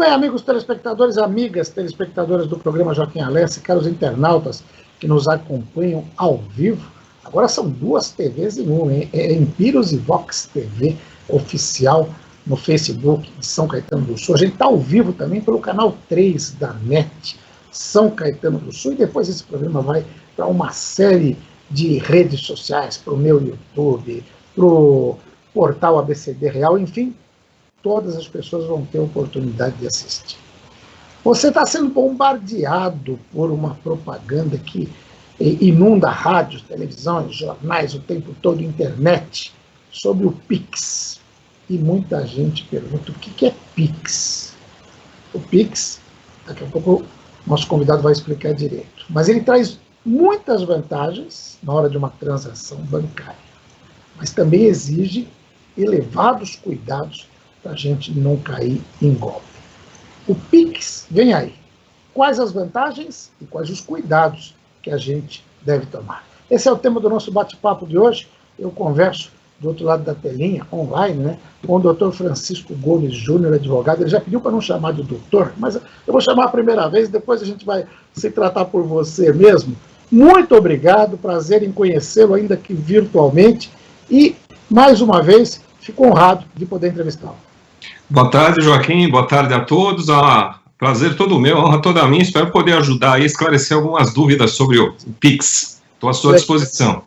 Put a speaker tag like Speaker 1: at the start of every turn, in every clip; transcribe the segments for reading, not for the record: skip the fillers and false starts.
Speaker 1: bem, amigos telespectadores, amigas telespectadoras do programa Joaquim Alessi, caros internautas que nos acompanham ao vivo. Agora são duas TVs em uma, hein? É Empiros e Vox TV oficial no Facebook de São Caetano do Sul. A gente está ao vivo também pelo canal 3 da NET, São Caetano do Sul, e depois esse programa vai para uma série de redes sociais, para o meu YouTube, para o portal ABCD Real, enfim, todas as pessoas vão ter oportunidade de assistir. Você está sendo bombardeado por uma propaganda que inunda rádios, televisões, jornais o tempo todo, internet, sobre o Pix. E muita gente pergunta o que é Pix. O Pix, daqui a pouco o nosso convidado vai explicar direito, mas ele traz muitas vantagens na hora de uma transação bancária, mas também exige elevados cuidados para a gente não cair em golpe. O Pix vem aí. Quais as vantagens e quais os cuidados que a gente deve tomar? Esse é o tema do nosso bate-papo de hoje. Eu converso do outro lado da telinha, online, né, com o doutor Francisco Gomes Júnior, advogado. Ele já pediu para não chamar de doutor, mas eu vou chamar a primeira vez, depois a gente vai se tratar por você mesmo. Muito obrigado, prazer em conhecê-lo, ainda que virtualmente, e, mais uma vez, fico honrado de poder entrevistá-lo.
Speaker 2: Boa tarde, Joaquim, boa tarde a todos, prazer todo meu, honra toda minha, espero poder ajudar a esclarecer algumas dúvidas sobre o Pix, estou à sua disposição.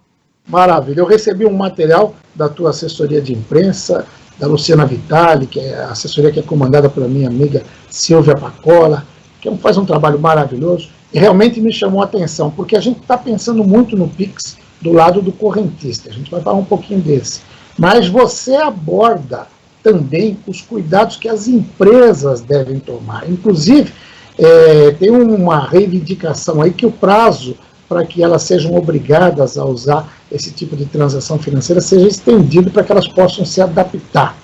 Speaker 1: Maravilha, eu recebi um material da tua assessoria de imprensa, da Luciana Vitali, que é a assessoria que é comandada pela minha amiga Silvia Pacola, que faz um trabalho maravilhoso, e realmente me chamou a atenção, porque a gente está pensando muito no Pix do lado do correntista, a gente vai falar um pouquinho desse, mas você aborda também os cuidados que as empresas devem tomar. Inclusive, tem uma reivindicação aí que o prazo para que elas sejam obrigadas a usar esse tipo de transação financeira seja estendido para que elas possam se adaptar.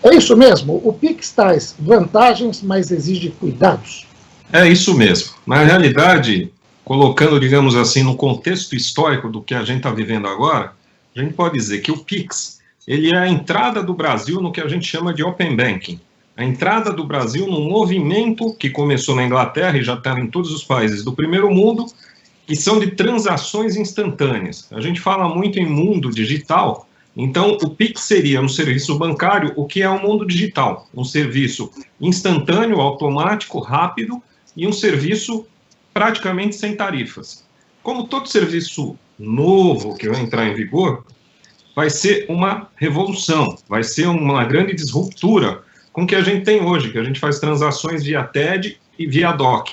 Speaker 1: É isso mesmo? O Pix traz vantagens, mas exige cuidados?
Speaker 2: É isso mesmo. Na realidade, colocando, digamos assim, no contexto histórico do que a gente está vivendo agora, a gente pode dizer que o Pix ele é a entrada do Brasil no que a gente chama de Open Banking. A entrada do Brasil num movimento que começou na Inglaterra e já está em todos os países do primeiro mundo, que são de transações instantâneas. A gente fala muito em mundo digital, então o Pix seria um serviço bancário, o que é um mundo digital, um serviço instantâneo, automático, rápido e um serviço praticamente sem tarifas. Como todo serviço novo que vai entrar em vigor, vai ser uma revolução, vai ser uma grande disruptura com o que a gente tem hoje, que a gente faz transações via TED e via DOC.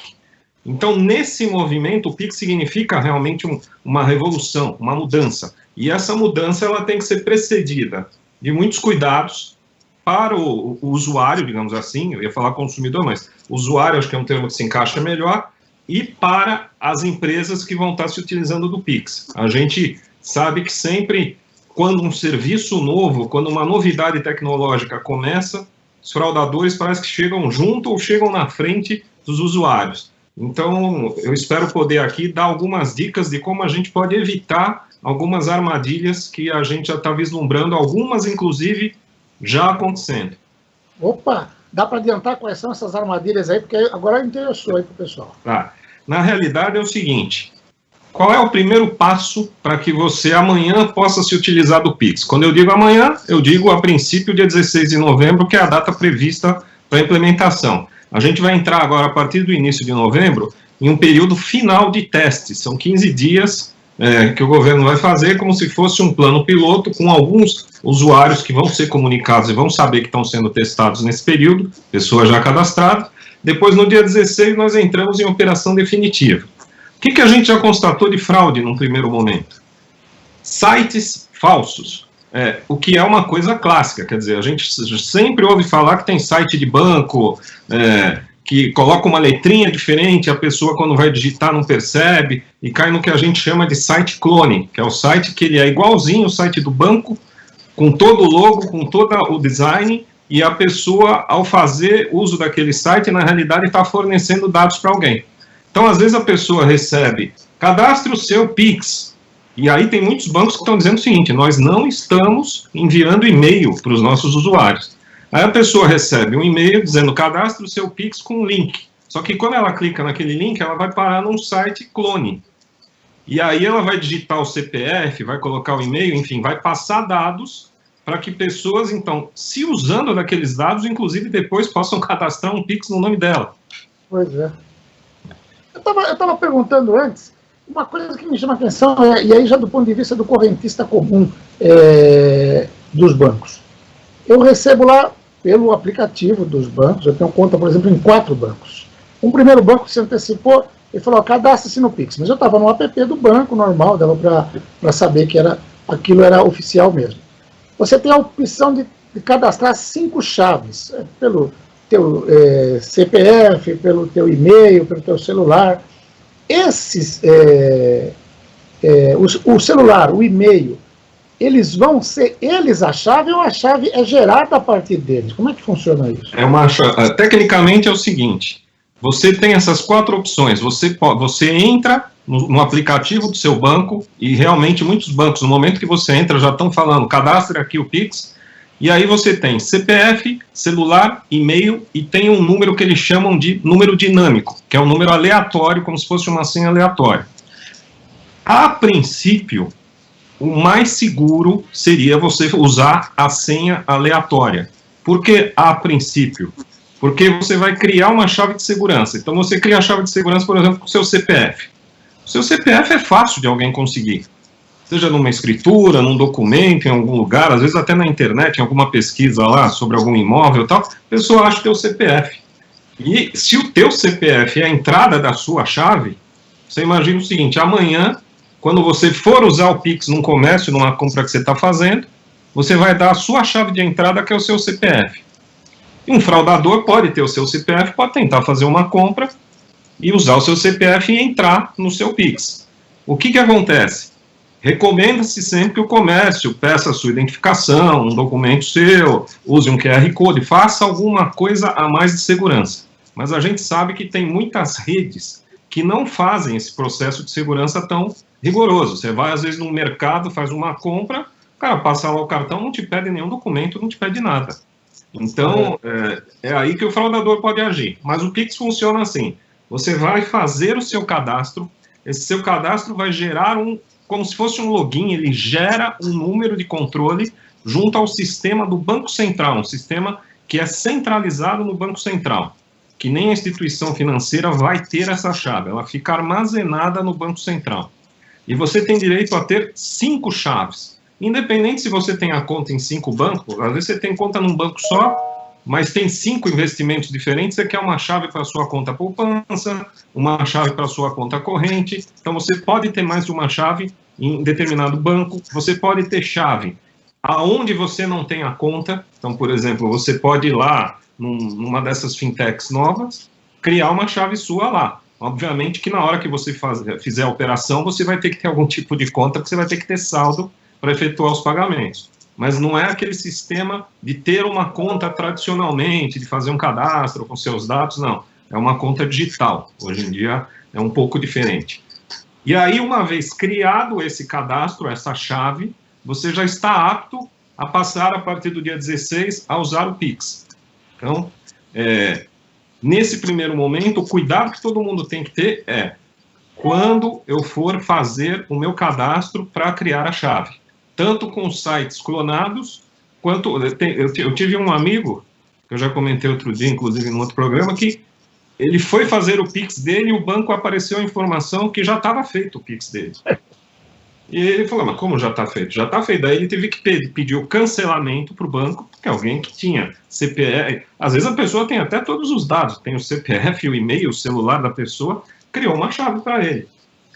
Speaker 2: Então, nesse movimento, o Pix significa realmente uma revolução, uma mudança. E essa mudança ela tem que ser precedida de muitos cuidados para o usuário, digamos assim, eu ia falar consumidor, mas usuário acho que é um termo que se encaixa melhor, e para as empresas que vão estar se utilizando do Pix. A gente sabe que sempre, quando um serviço novo, quando uma novidade tecnológica começa, os fraudadores parece que chegam junto ou chegam na frente dos usuários. Então, eu espero poder aqui dar algumas dicas de como a gente pode evitar algumas armadilhas que a gente já está vislumbrando, algumas, inclusive, já acontecendo.
Speaker 1: Opa, dá para adiantar quais são essas armadilhas aí, porque agora interessou aí para o pessoal.
Speaker 2: Tá. Na realidade é o seguinte, qual é o primeiro passo para que você amanhã possa se utilizar do Pix? Quando eu digo amanhã, eu digo a princípio dia 16 de novembro, que é a data prevista para a implementação. A gente vai entrar agora, a partir do início de novembro, em um período final de testes. São 15 dias que o governo vai fazer como se fosse um plano piloto com alguns usuários que vão ser comunicados e vão saber que estão sendo testados nesse período, pessoas já cadastradas. Depois, no dia 16, nós entramos em operação definitiva. O que a gente já constatou de fraude num primeiro momento? Sites falsos. O que é uma coisa clássica, quer dizer, a gente sempre ouve falar que tem site de banco, que coloca uma letrinha diferente, a pessoa quando vai digitar não percebe, e cai no que a gente chama de site clone, que é o site que ele é igualzinho ao site do banco, com todo o logo, com todo o design, e a pessoa, ao fazer uso daquele site, na realidade está fornecendo dados para alguém. Então, às vezes a pessoa recebe, cadastre o seu Pix, e aí tem muitos bancos que estão dizendo o seguinte, nós não estamos enviando e-mail para os nossos usuários. Aí a pessoa recebe um e-mail dizendo cadastre o seu Pix com um link. Só que quando ela clica naquele link, ela vai parar num site clone. E aí ela vai digitar o CPF, vai colocar o e-mail, enfim, vai passar dados para que pessoas, então, se usando daqueles dados, inclusive depois possam cadastrar um Pix no nome dela.
Speaker 1: Pois é. Eu estava perguntando antes, uma coisa que me chama a atenção, e aí já do ponto de vista do correntista comum dos bancos. Eu recebo lá, pelo aplicativo dos bancos, eu tenho conta, por exemplo, em 4 bancos. Um primeiro banco se antecipou, ele falou, cadastre-se no Pix. Mas eu estava no app do banco, normal, dava para saber que aquilo era oficial mesmo. Você tem a opção de cadastrar 5 chaves, pelo teu CPF, pelo teu e-mail, pelo teu celular. O celular, o e-mail, eles vão ser eles a chave ou a chave é gerada a partir deles? Como é que funciona isso?
Speaker 2: Tecnicamente é o seguinte, você tem essas 4 opções, você entra no aplicativo do seu banco, e realmente muitos bancos, no momento que você entra, já estão falando, cadastre aqui o Pix, e aí você tem CPF, celular, e-mail, e tem um número que eles chamam de número dinâmico, que é um número aleatório, como se fosse uma senha aleatória. A princípio, o mais seguro seria você usar a senha aleatória. Por que a princípio? Porque você vai criar uma chave de segurança. Então você cria a chave de segurança, por exemplo, com o seu CPF. O seu CPF é fácil de alguém conseguir. Seja numa escritura, num documento, em algum lugar, às vezes até na internet, em alguma pesquisa lá sobre algum imóvel e tal, a pessoa acha o teu CPF. E se o teu CPF é a entrada da sua chave, você imagina o seguinte, amanhã, quando você for usar o Pix num comércio, numa compra que você está fazendo, você vai dar a sua chave de entrada, que é o seu CPF. E um fraudador pode ter o seu CPF, pode tentar fazer uma compra e usar o seu CPF e entrar no seu Pix. O que acontece? Recomenda-se sempre que o comércio peça a sua identificação, um documento seu, use um QR Code, faça alguma coisa a mais de segurança. Mas a gente sabe que tem muitas redes que não fazem esse processo de segurança tão rigoroso. Você vai, às vezes, no mercado, faz uma compra, o cara passa lá o cartão, não te pede nenhum documento, não te pede nada. Então, é aí que o fraudador pode agir. Mas o Pix funciona assim. Você vai fazer o seu cadastro, esse seu cadastro vai gerar como se fosse um login, ele gera um número de controle junto ao sistema do Banco Central, um sistema que é centralizado no Banco Central, que nem a instituição financeira vai ter essa chave, ela fica armazenada no Banco Central. E você tem direito a ter 5 chaves. Independente se você tem a conta em 5 bancos, às vezes você tem conta num banco só, mas tem 5 investimentos diferentes, você quer uma chave para a sua conta poupança, uma chave para a sua conta corrente, então você pode ter mais de uma chave em determinado banco, você pode ter chave aonde você não tem a conta, então, por exemplo, você pode ir lá numa dessas fintechs novas, criar uma chave sua lá. Obviamente que na hora que você fizer a operação, você vai ter que ter algum tipo de conta, porque você vai ter que ter saldo para efetuar os pagamentos. Mas não é aquele sistema de ter uma conta tradicionalmente, de fazer um cadastro com seus dados, não. É uma conta digital. Hoje em dia é um pouco diferente. E aí, uma vez criado esse cadastro, essa chave, você já está apto a passar, a partir do dia 16, a usar o Pix. Então, nesse primeiro momento, o cuidado que todo mundo tem que ter é quando eu for fazer o meu cadastro para criar a chave. Tanto com sites clonados, quanto... Eu tive um amigo, que eu já comentei outro dia, inclusive em outro programa, que ele foi fazer o Pix dele e o banco apareceu a informação que já estava feito o Pix dele. E ele falou, mas como já está feito? Já está feito. Daí ele teve que pedir o cancelamento para o banco, porque alguém que tinha CPF... Às vezes a pessoa tem até todos os dados, tem o CPF, o e-mail, o celular da pessoa, criou uma chave para ele.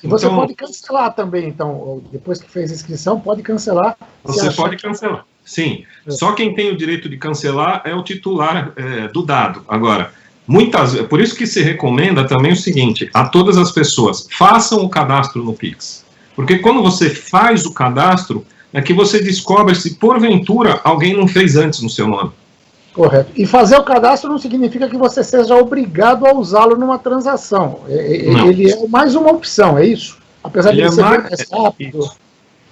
Speaker 1: E você pode cancelar também, então, depois que fez a inscrição, pode cancelar.
Speaker 2: Você pode cancelar, sim. Só quem tem o direito de cancelar é o titular do dado. Agora, por isso que se recomenda também o seguinte, a todas as pessoas, façam o cadastro no Pix. Porque quando você faz o cadastro, é que você descobre se, porventura, alguém não fez antes no seu nome.
Speaker 1: Correto. E fazer o cadastro não significa que você seja obrigado a usá-lo numa transação. Ele é mais uma opção, é isso? Apesar de ele ser mais rápido.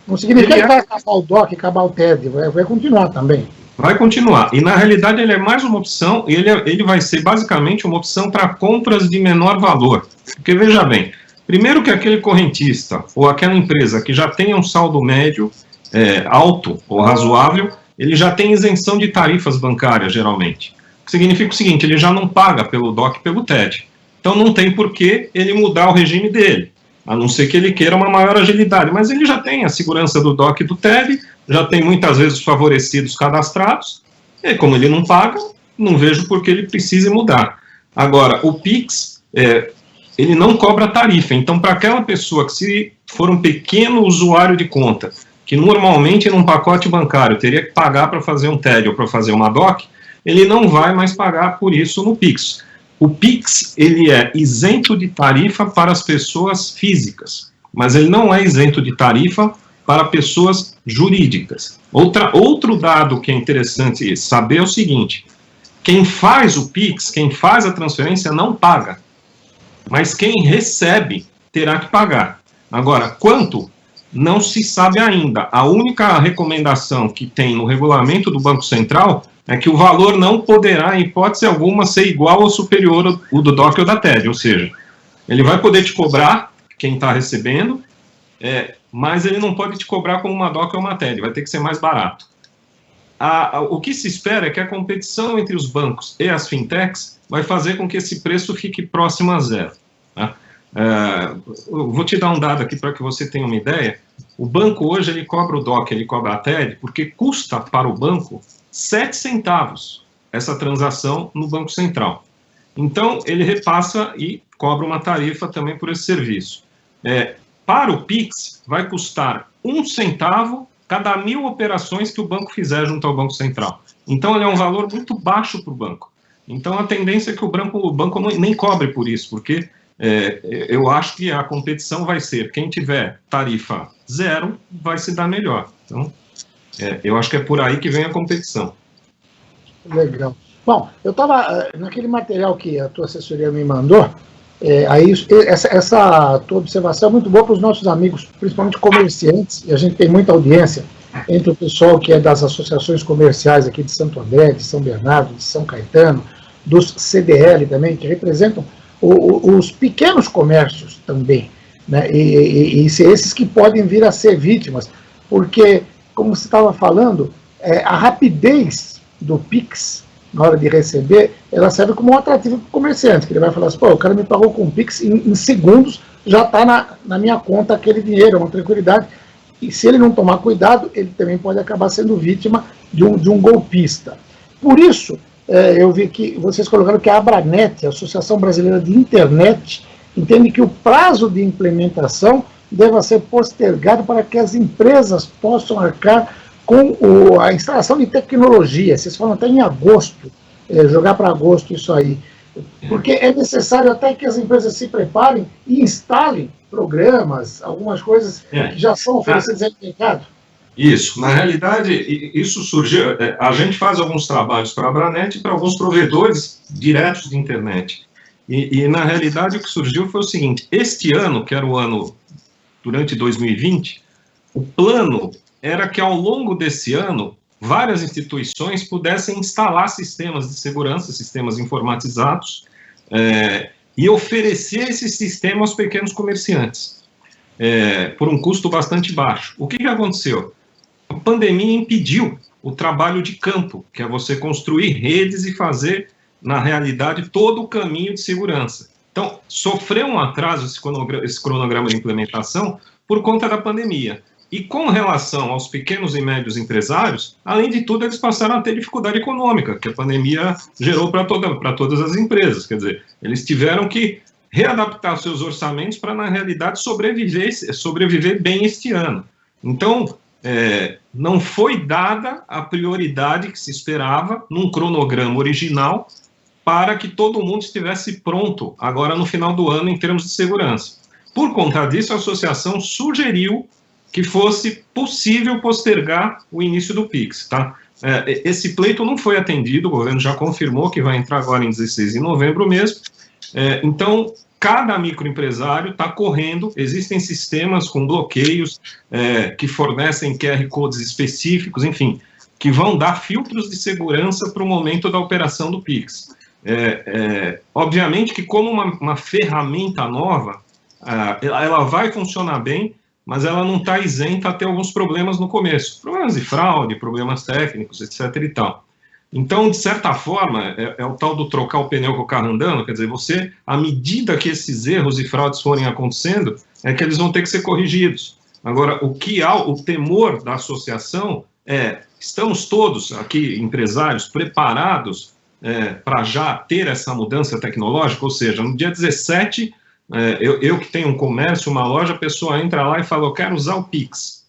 Speaker 1: Não significa que vai acabar o DOC, acabar o TED, vai continuar também.
Speaker 2: Vai continuar. E, na realidade, ele é mais uma opção, ele vai ser basicamente uma opção para compras de menor valor. Porque, veja bem, primeiro que aquele correntista ou aquela empresa que já tenha um saldo médio alto ou razoável, ele já tem isenção de tarifas bancárias, geralmente. O que significa o seguinte, ele já não paga pelo DOC e pelo TED. Então, não tem por que ele mudar o regime dele, a não ser que ele queira uma maior agilidade. Mas ele já tem a segurança do DOC e do TED, já tem muitas vezes os favorecidos cadastrados, e como ele não paga, não vejo por que ele precise mudar. Agora, o PIX, ele não cobra tarifa, então para aquela pessoa que se for um pequeno usuário de conta, que normalmente num pacote bancário teria que pagar para fazer um TED ou para fazer uma DOC, ele não vai mais pagar por isso no PIX. O PIX, ele é isento de tarifa para as pessoas físicas, mas ele não é isento de tarifa para pessoas jurídicas. Outro dado que é interessante saber é o seguinte, quem faz o PIX, quem faz a transferência não paga, mas quem recebe terá que pagar. Agora, quanto? Não se sabe ainda. A única recomendação que tem no regulamento do Banco Central é que o valor não poderá, em hipótese alguma, ser igual ou superior ao do DOC ou da TED, ou seja, ele vai poder te cobrar, quem está recebendo, mas ele não pode te cobrar como uma DOC ou uma TED, vai ter que ser mais barato. O que se espera é que a competição entre os bancos e as fintechs vai fazer com que esse preço fique próximo a zero. Tá? Eu vou te dar um dado aqui para que você tenha uma ideia. O banco hoje ele cobra o DOC, ele cobra a TED, porque custa para o banco 7 centavos essa transação no Banco Central. Então, ele repassa e cobra uma tarifa também por esse serviço. Para o PIX, vai custar 1 centavo cada 1.000 operações que o banco fizer junto ao Banco Central. Então, ele é um valor muito baixo para o banco. Então, a tendência é que o banco nem cobre por isso, porque eu acho que a competição vai ser, quem tiver tarifa zero, vai se dar melhor. Então, eu acho que é por aí que vem a competição.
Speaker 1: Legal. Bom, eu estava naquele material que a tua assessoria me mandou, essa tua observação é muito boa para os nossos amigos, principalmente comerciantes, e a gente tem muita audiência entre o pessoal que é das associações comerciais aqui de Santo André, de São Bernardo, de São Caetano, dos CDL também, que representam os pequenos comércios também, né? E esses que podem vir a ser vítimas, porque, como você estava falando, a rapidez do PIX, na hora de receber, ela serve como um atrativo para o comerciante, que ele vai falar assim, pô, o cara me pagou com o PIX, em segundos já está na minha conta aquele dinheiro, é uma tranquilidade, e se ele não tomar cuidado, ele também pode acabar sendo vítima de um golpista. Por isso, eu vi que vocês colocaram que a Abranet, a Associação Brasileira de Internet, entende que o prazo de implementação deva ser postergado para que as empresas possam arcar com a instalação de tecnologia. Vocês falam até em agosto, jogar para agosto isso aí, porque é necessário até que as empresas se preparem e instalem programas, algumas coisas que já são oferecidas no mercado.
Speaker 2: Isso, na realidade, isso surgiu, a gente faz alguns trabalhos para a Abranet e para alguns provedores diretos de internet. E na realidade o que surgiu foi o seguinte, este ano, que era o ano durante 2020, o plano era que ao longo desse ano, várias instituições pudessem instalar sistemas de segurança, sistemas informatizados, e oferecer esse sistema aos pequenos comerciantes, por um custo bastante baixo. O que aconteceu? A pandemia impediu o trabalho de campo, que é você construir redes e fazer, na realidade, todo o caminho de segurança. Então, sofreu um atraso esse cronograma de implementação por conta da pandemia. E com relação aos pequenos e médios empresários, além de tudo, eles passaram a ter dificuldade econômica, que a pandemia gerou para todas as empresas. Quer dizer, eles tiveram que readaptar seus orçamentos para, na realidade, sobreviver bem este ano. Então, não foi dada a prioridade que se esperava num cronograma original para que todo mundo estivesse pronto agora no final do ano em termos de segurança. Por conta disso, a associação sugeriu que fosse possível postergar o início do PIX. Tá? Esse pleito não foi atendido, o governo já confirmou que vai entrar agora em 16 de novembro mesmo. Então, cada microempresário está correndo, existem sistemas com bloqueios que fornecem QR Codes específicos, enfim, que vão dar filtros de segurança para o momento da operação do Pix. Obviamente que como uma ferramenta nova, ela vai funcionar bem, mas ela não está isenta a ter alguns problemas no começo. Problemas de fraude, problemas técnicos, etc. e tal. Então, de certa forma, é o tal do trocar o pneu com o carro andando, quer dizer, você, à medida que esses erros e fraudes forem acontecendo, é que eles vão ter que ser corrigidos. Agora, o temor da associação estamos todos aqui, empresários, preparados para já ter essa mudança tecnológica, ou seja, no dia 17, eu que tenho um comércio, uma loja, a pessoa entra lá e fala, eu quero usar o Pix.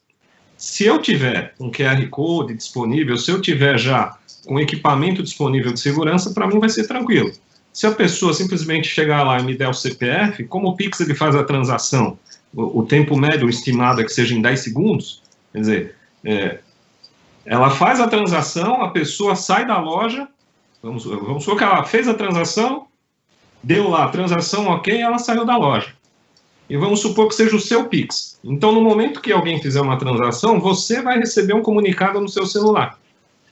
Speaker 2: Se eu tiver um QR Code disponível, se eu tiver já com equipamento disponível de segurança, para mim vai ser tranquilo. Se a pessoa simplesmente chegar lá e me der o CPF, como o Pix ele faz a transação, o tempo médio estimado é que seja em 10 segundos, quer dizer, ela faz a transação, a pessoa sai da loja, vamos supor que ela fez a transação, deu lá a transação ok, ela saiu da loja. E vamos supor que seja o seu Pix. Então, no momento que alguém fizer uma transação, você vai receber um comunicado no seu celular.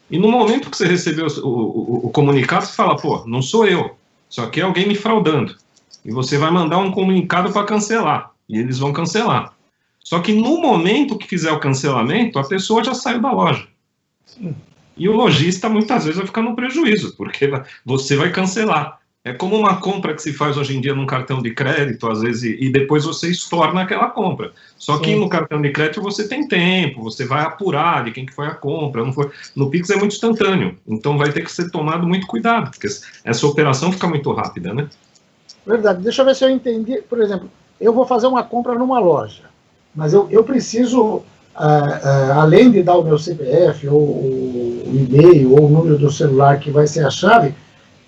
Speaker 2: E no momento que você recebeu o comunicado, você fala, pô, não sou eu, só que é alguém me fraudando. E você vai mandar um comunicado para cancelar, e eles vão cancelar. Só que no momento que fizer o cancelamento, a pessoa já saiu da loja. Sim. E o lojista, muitas vezes, vai ficar no prejuízo, porque você vai cancelar. É como uma compra que se faz hoje em dia num cartão de crédito, às vezes, e depois você estorna aquela compra. Só que no cartão de crédito você tem tempo, você vai apurar de quem que foi a compra, não foi. No Pix é muito instantâneo, então vai ter que ser tomado muito cuidado, porque essa operação fica muito rápida, né?
Speaker 1: Verdade. Deixa eu ver se eu entendi. Por exemplo, eu vou fazer uma compra numa loja, mas eu preciso, além de dar o meu CPF, ou o e-mail, ou o número do celular que vai ser a chave,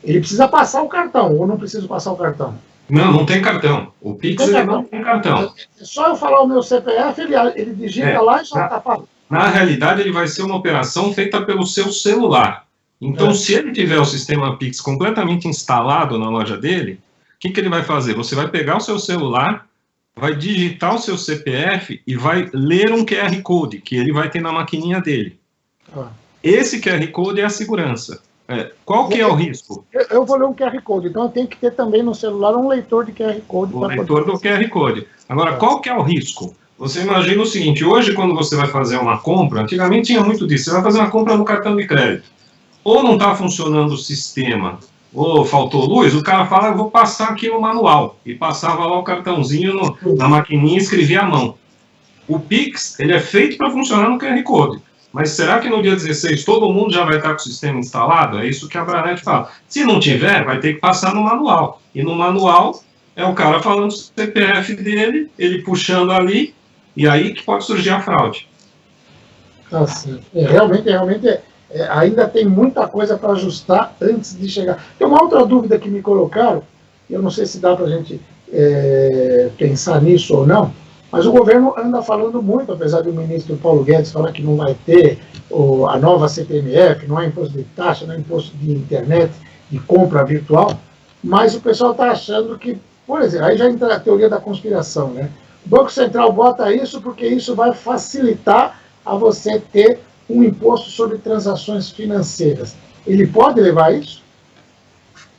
Speaker 1: ele precisa passar o cartão, ou não preciso passar o cartão?
Speaker 2: Não tem cartão. O Pix não tem cartão.
Speaker 1: É só eu falar o meu CPF, ele digita lá e já está pago.
Speaker 2: Na realidade, ele vai ser uma operação feita pelo seu celular. Então, se ele tiver o sistema Pix completamente instalado na loja dele, o que ele vai fazer? Você vai pegar o seu celular, vai digitar o seu CPF e vai ler um QR Code, que ele vai ter na maquininha dele. Esse QR Code é a segurança. Qual que é o risco?
Speaker 1: Eu vou ler um QR Code, então eu tenho que ter também no celular um leitor de QR Code.
Speaker 2: O leitor do QR Code. Agora, qual que é o risco? Você imagina o seguinte, hoje quando você vai fazer uma compra, antigamente tinha muito disso, você vai fazer uma compra no cartão de crédito, ou não está funcionando o sistema, ou faltou luz, o cara fala, eu vou passar aqui no manual, e passava lá o cartãozinho na maquininha e escrevia à mão. O Pix, ele é feito para funcionar no QR Code. Mas será que no dia 16 todo mundo já vai estar com o sistema instalado? É isso que a Abranet fala. Se não tiver, vai ter que passar no manual. E no manual é o cara falando o CPF dele, ele puxando ali, e aí que pode surgir a fraude.
Speaker 1: Tá certo. Realmente, ainda tem muita coisa para ajustar antes de chegar. Tem uma outra dúvida que me colocaram, eu não sei se dá para a gente pensar nisso ou não, mas o governo anda falando muito, apesar do ministro Paulo Guedes falar que não vai ter a nova CPMF, não há imposto de taxa, não há imposto de internet, de compra virtual, mas o pessoal está achando que, por exemplo, aí já entra a teoria da conspiração, né? O Banco Central bota isso porque isso vai facilitar a você ter um imposto sobre transações financeiras. Ele pode levar a isso?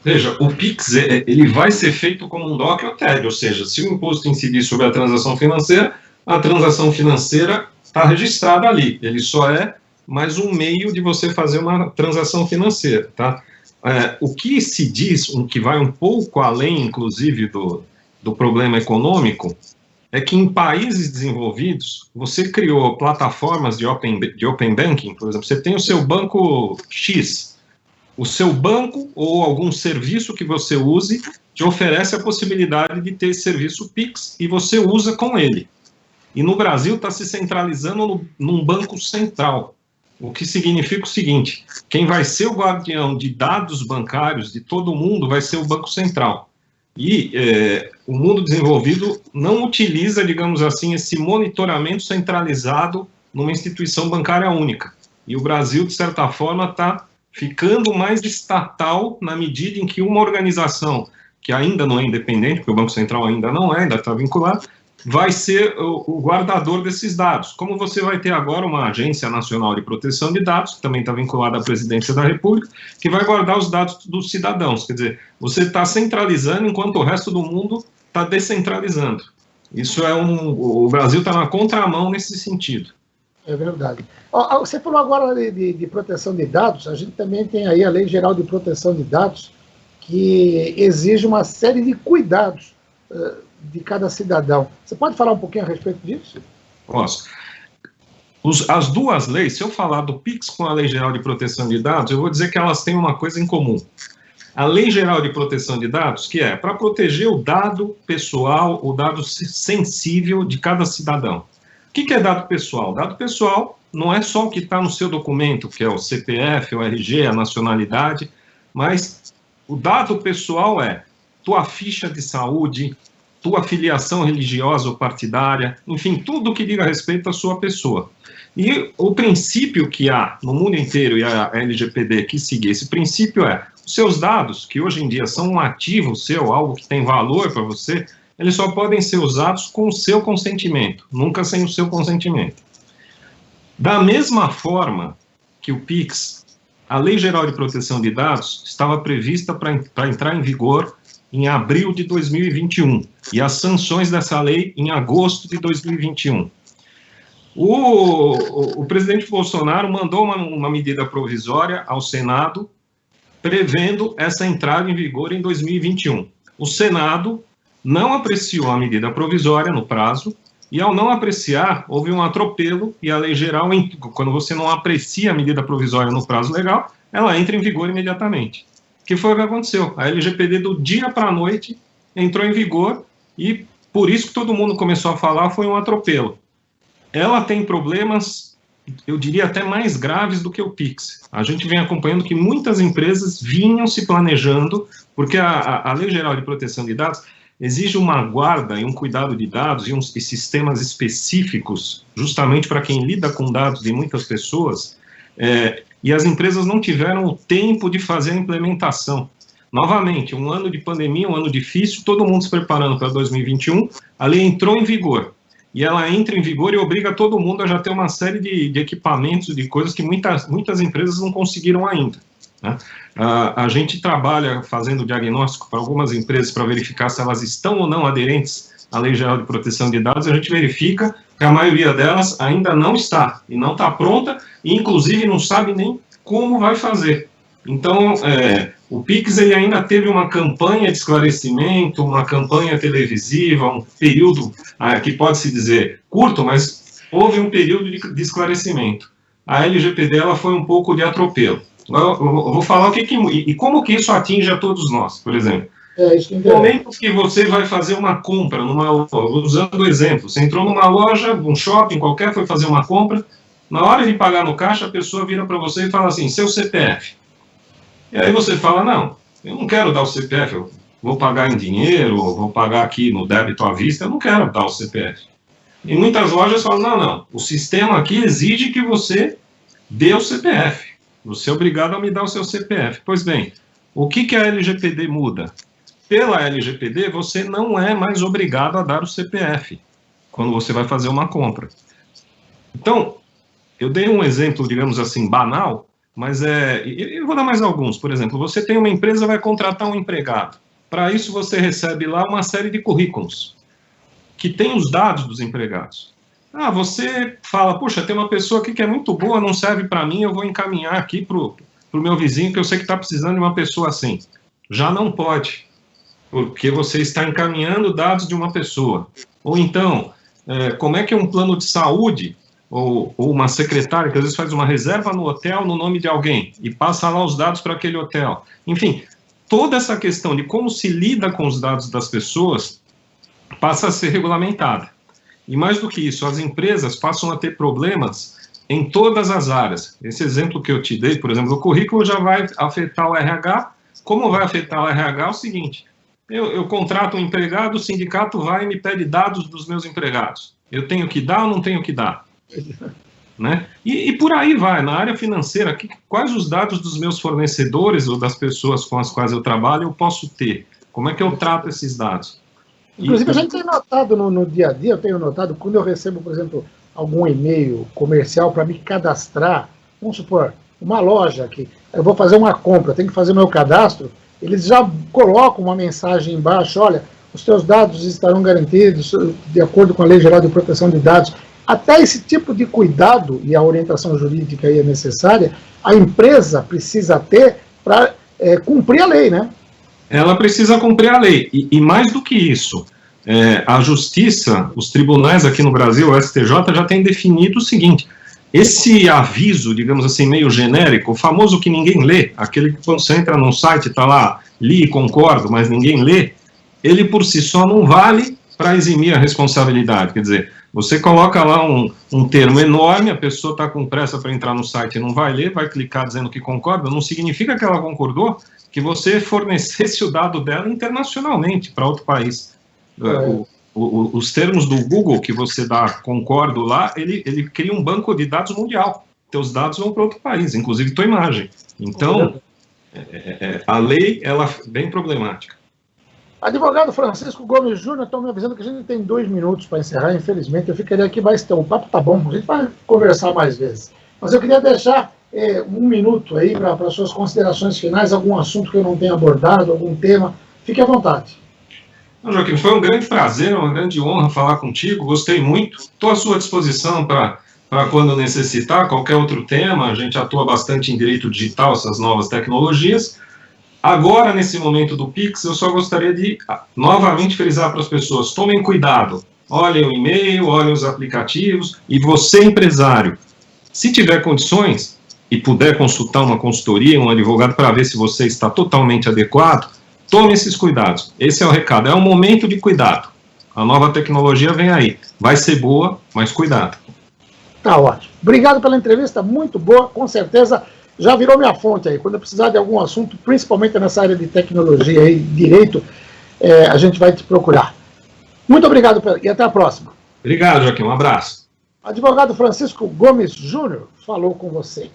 Speaker 2: Veja, o Pix ele vai ser feito como um DOC ou TED, ou seja, se o imposto incidir sobre a transação financeira está registrada ali. Ele só é mais um meio de você fazer uma transação financeira, tá? O que se diz, o que vai um pouco além, inclusive, do problema econômico, é que em países desenvolvidos, você criou plataformas de open banking, por exemplo, você tem o seu banco X, o seu banco ou algum serviço que você use te oferece a possibilidade de ter esse serviço Pix e você usa com ele. E no Brasil está se centralizando num banco central, o que significa o seguinte, quem vai ser o guardião de dados bancários de todo mundo vai ser o Banco Central. E o mundo desenvolvido não utiliza, digamos assim, esse monitoramento centralizado numa instituição bancária única. E o Brasil, de certa forma, está ficando mais estatal na medida em que uma organização que ainda não é independente, porque o Banco Central ainda não é, ainda está vinculado, vai ser o guardador desses dados. Como você vai ter agora uma Agência Nacional de Proteção de Dados, que também está vinculada à Presidência da República, que vai guardar os dados dos cidadãos. Quer dizer, você está centralizando enquanto o resto do mundo está descentralizando. Isso o Brasil está na contramão nesse sentido.
Speaker 1: É verdade. Você falou agora de proteção de dados, a gente também tem aí a Lei Geral de Proteção de Dados, que exige uma série de cuidados de cada cidadão. Você pode falar um pouquinho a respeito disso?
Speaker 2: Posso. As duas leis, se eu falar do PIX com a Lei Geral de Proteção de Dados, eu vou dizer que elas têm uma coisa em comum. A Lei Geral de Proteção de Dados, que é para proteger o dado pessoal, o dado sensível de cada cidadão. O que é dado pessoal? Dado pessoal não é só o que está no seu documento, que é o CPF, o RG, a nacionalidade, mas o dado pessoal é tua ficha de saúde, tua filiação religiosa ou partidária, enfim, tudo que diga respeito à sua pessoa. E o princípio que há no mundo inteiro, e a LGPD que seguir esse princípio os seus dados, que hoje em dia são um ativo seu, algo que tem valor para você, eles só podem ser usados com o seu consentimento, nunca sem o seu consentimento. Da mesma forma que o PIX, a Lei Geral de Proteção de Dados estava prevista para entrar em vigor em abril de 2021, e as sanções dessa lei em agosto de 2021. O presidente Bolsonaro mandou uma medida provisória ao Senado prevendo essa entrada em vigor em 2021. O Senado não apreciou a medida provisória no prazo, e ao não apreciar, houve um atropelo, e a lei geral, quando você não aprecia a medida provisória no prazo legal, ela entra em vigor imediatamente. Que foi o que aconteceu. A LGPD do dia para a noite entrou em vigor e por isso que todo mundo começou a falar foi um atropelo. Ela tem problemas, eu diria até mais graves do que o PIX. A gente vem acompanhando que muitas empresas vinham se planejando, porque a Lei Geral de Proteção de Dados exige uma guarda e um cuidado de dados e sistemas específicos, justamente para quem lida com dados de muitas pessoas, e as empresas não tiveram o tempo de fazer a implementação. Novamente, um ano de pandemia, um ano difícil, todo mundo se preparando para 2021, a lei entrou em vigor. E ela entra em vigor e obriga todo mundo a já ter uma série de equipamentos, de coisas que muitas empresas não conseguiram ainda. Né? A gente trabalha fazendo diagnóstico para algumas empresas para verificar se elas estão ou não aderentes à Lei Geral de Proteção de Dados, e a gente verifica que a maioria delas ainda não está, e não está pronta, e inclusive não sabe nem como vai fazer. Então, o PIX ele ainda teve uma campanha de esclarecimento, uma campanha televisiva, um período que pode-se dizer curto, mas houve um período de esclarecimento. A LGPD ela foi um pouco de atropelo. Eu vou falar e como que isso atinge a todos nós, por exemplo. No momento que você vai fazer uma compra, usando o exemplo, você entrou numa loja, um shopping qualquer, foi fazer uma compra, na hora de pagar no caixa, a pessoa vira para você e fala assim, seu CPF. E aí você fala, não, eu não quero dar o CPF, eu vou pagar em dinheiro, vou pagar aqui no débito à vista, eu não quero dar o CPF. E muitas lojas falam, não, o sistema aqui exige que você dê o CPF. Você é obrigado a me dar o seu CPF. Pois bem, o que a LGPD muda? Pela LGPD, você não é mais obrigado a dar o CPF quando você vai fazer uma compra. Então, eu dei um exemplo, digamos assim, banal, mas eu vou dar mais alguns. Por exemplo, você tem uma empresa, vai contratar um empregado. Para isso, você recebe lá uma série de currículos que tem os dados dos empregados. Você fala, puxa, tem uma pessoa aqui que é muito boa, não serve para mim, eu vou encaminhar aqui para o meu vizinho, que eu sei que está precisando de uma pessoa assim. Já não pode, porque você está encaminhando dados de uma pessoa. Ou então, como é que um plano de saúde, ou uma secretária, que às vezes faz uma reserva no hotel no nome de alguém, e passa lá os dados para aquele hotel. Enfim, toda essa questão de como se lida com os dados das pessoas passa a ser regulamentada. E mais do que isso, as empresas passam a ter problemas em todas as áreas. Esse exemplo que eu te dei, por exemplo, do currículo já vai afetar o RH. Como vai afetar o RH? É o seguinte, eu contrato um empregado, o sindicato vai e me pede dados dos meus empregados. Eu tenho que dar ou não tenho que dar? Né? E por aí vai, na área financeira, quais os dados dos meus fornecedores ou das pessoas com as quais eu trabalho eu posso ter? Como é que eu trato esses dados?
Speaker 1: Inclusive, a gente tem notado no dia a dia, eu tenho notado, quando eu recebo, por exemplo, algum e-mail comercial para me cadastrar, vamos supor, uma loja que eu vou fazer uma compra, eu tenho que fazer meu cadastro, eles já colocam uma mensagem embaixo, olha, os teus dados estarão garantidos de acordo com a Lei Geral de Proteção de Dados. Até esse tipo de cuidado, e a orientação jurídica aí é necessária, a empresa precisa ter para cumprir a lei, né?
Speaker 2: Ela precisa cumprir a lei. E mais do que isso, a Justiça, os tribunais aqui no Brasil, o STJ, já tem definido o seguinte: esse aviso, digamos assim, meio genérico, o famoso que ninguém lê, aquele que quando você entra num site está lá, li e concordo, mas ninguém lê, ele por si só não vale para eximir a responsabilidade. Quer dizer, você coloca lá um termo enorme, a pessoa está com pressa para entrar no site e não vai ler, vai clicar dizendo que concorda, não significa que ela concordou que você fornecesse o dado dela internacionalmente para outro país. Os termos do Google que você dá concordo lá, ele cria um banco de dados mundial. Teus dados vão para outro país, inclusive tua imagem. Então, a lei, ela é bem problemática.
Speaker 1: Advogado Francisco Gomes Júnior, estão me avisando que a gente tem 2 minutos para encerrar, infelizmente. Eu ficaria aqui mais tempo. O papo tá bom, a gente vai conversar mais vezes. Mas eu queria deixar 1 minuto aí para suas considerações finais, algum assunto que eu não tenha abordado, algum tema. Fique à vontade.
Speaker 2: Joaquim, foi um grande prazer, uma grande honra falar contigo, gostei muito. Estou à sua disposição para quando necessitar, qualquer outro tema. A gente atua bastante em direito digital, essas novas tecnologias. Agora, nesse momento do Pix, eu só gostaria de novamente frisar para as pessoas: tomem cuidado, olhem o e-mail, olhem os aplicativos, e você, empresário, se tiver condições e puder consultar uma consultoria, um advogado, para ver se você está totalmente adequado, tome esses cuidados. Esse é o recado, é um momento de cuidado. A nova tecnologia vem aí, vai ser boa, mas cuidado.
Speaker 1: Tá ótimo. Obrigado pela entrevista, muito boa, com certeza. Já virou minha fonte aí. Quando eu precisar de algum assunto, principalmente nessa área de tecnologia e direito, a gente vai te procurar. Muito obrigado e até a próxima.
Speaker 2: Obrigado, Joaquim. Um abraço.
Speaker 1: Advogado Francisco Gomes Júnior falou com você.